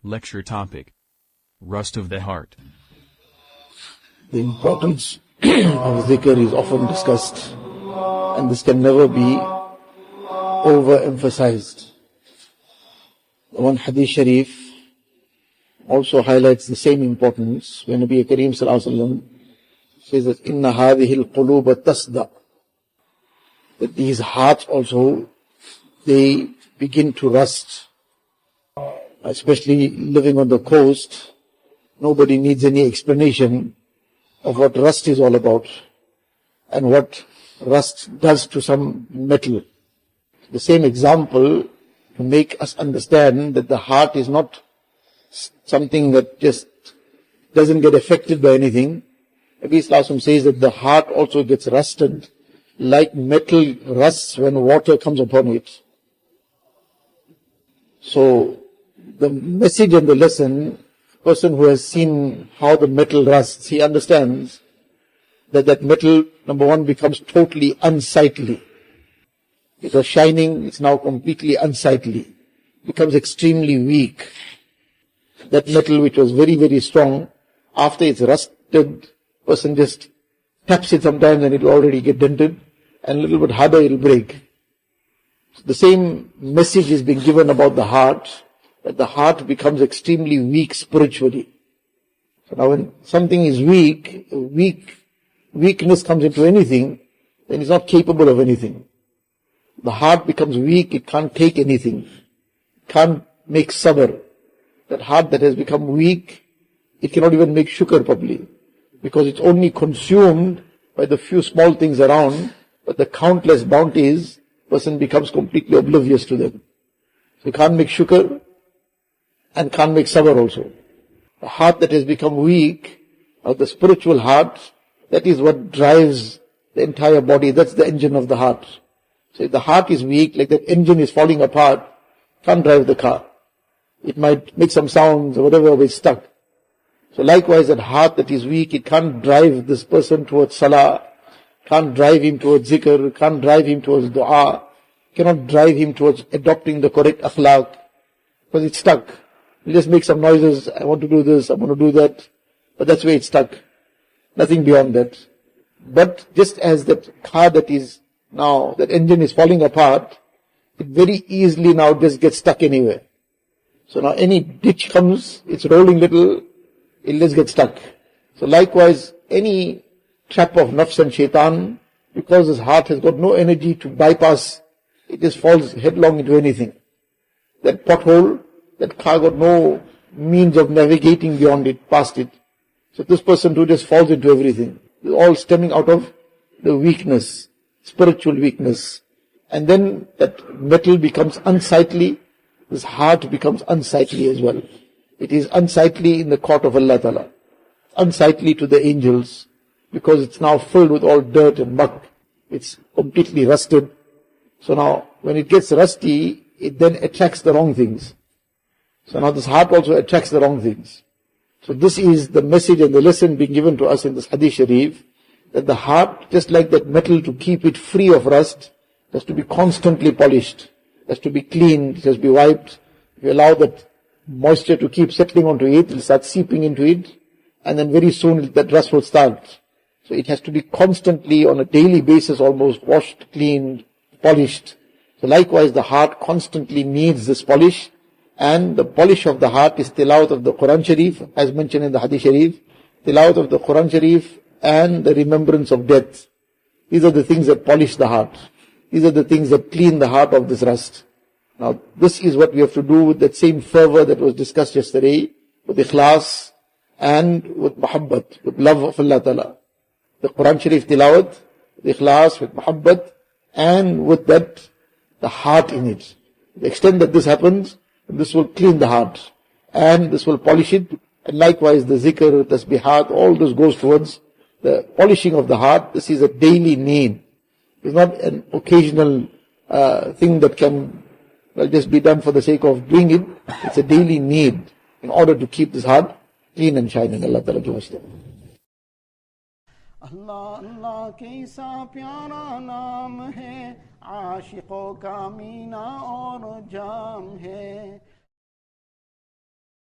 Lecture topic: Rust of the Heart. The importance of dhikr is often discussed, and this can never be overemphasized. One hadith sharif also highlights the same importance when Nabi Kareem Sallallahu Alaihi Wasallam says that inna hadhihi al-quluba tasda, that these hearts also, they begin to rust. Especially living on the coast, nobody needs any explanation of what rust is all about and what rust does to some metal. The same example to make us understand that the heart is not something that just doesn't get affected by anything. Nabi Sallallahu Alaihi Wasallam says that the heart also gets rusted like metal rusts when water comes upon it. So the message and the lesson, person who has seen how the metal rusts, he understands that that metal, number one, becomes totally unsightly. It was shining, it's now completely unsightly. Becomes extremely weak. That metal which was very, very strong, after it's rusted, person just taps it sometimes and it will already get dented, and a little bit harder it will break. So the same message is being given about the heart, that the heart becomes extremely weak spiritually. So now when something is weakness comes into anything, then it's not capable of anything. The heart becomes weak, it can't take anything. It can't make sabr. That heart that has become weak, it cannot even make shukr properly. Because it's only consumed by the few small things around, but the countless bounties, person becomes completely oblivious to them. So you can't make shukr, and can't make sabr also. A heart that has become weak, or the spiritual heart, that is what drives the entire body. That's the engine of the heart. So if the heart is weak, like that engine is falling apart, can't drive the car. It might make some sounds or whatever, but it's stuck. So likewise, that heart that is weak, it can't drive this person towards salah, can't drive him towards zikr, can't drive him towards dua, cannot drive him towards adopting the correct akhlaq, because it's stuck. You just make some noises, I want to do this, I want to do that, but that's where it's stuck. Nothing beyond that. But just as that car that is now, that engine is falling apart, it very easily now just gets stuck anywhere. So now any ditch comes, it's rolling little, it'll just get stuck. So likewise, any trap of nafs and shaitan, because his heart has got no energy to bypass, it just falls headlong into anything. That pothole, that car got no means of navigating beyond it, past it. So this person too just falls into everything. It's all stemming out of the weakness, spiritual weakness. And then that metal becomes unsightly, this heart becomes unsightly as well. It is unsightly in the court of Allah Ta'ala, unsightly to the angels, because it's now filled with all dirt and muck. It's completely rusted. So now, when it gets rusty, it then attracts the wrong things. So now this heart also attracts the wrong things. So this is the message and the lesson being given to us in this hadith sharif, that the heart, just like that metal, to keep it free of rust, has to be constantly polished, has to be cleaned, it has to be wiped. If you allow that moisture to keep settling onto it, it will start seeping into it, and then very soon that rust will start. So it has to be constantly, on a daily basis almost, washed, cleaned, polished. So likewise the heart constantly needs this polish, and the polish of the heart is tilawat of the Quran Sharif, as mentioned in the Hadith Sharif, tilawat of the Quran Sharif and the remembrance of death. These are the things that polish the heart. These are the things that clean the heart of this rust. Now this is what we have to do with that same fervor that was discussed yesterday, with ikhlas and with muhabbat, with love of Allah Ta'ala. The Quran Sharif tilawat, the ikhlas, with muhabbat, and with that, the heart in it. The extent that this happens, this will clean the heart, and this will polish it, and likewise the zikr, tasbihat, all this goes towards the polishing of the heart. This is a daily need. It's not an occasional thing that can just be done for the sake of doing it. It's a daily need in order to keep this heart clean and shining. Allah Ta'ala give us that. अल्लाह अल्लाह कैसा प्यारा नाम है, आशिकों का मीना और जाम है।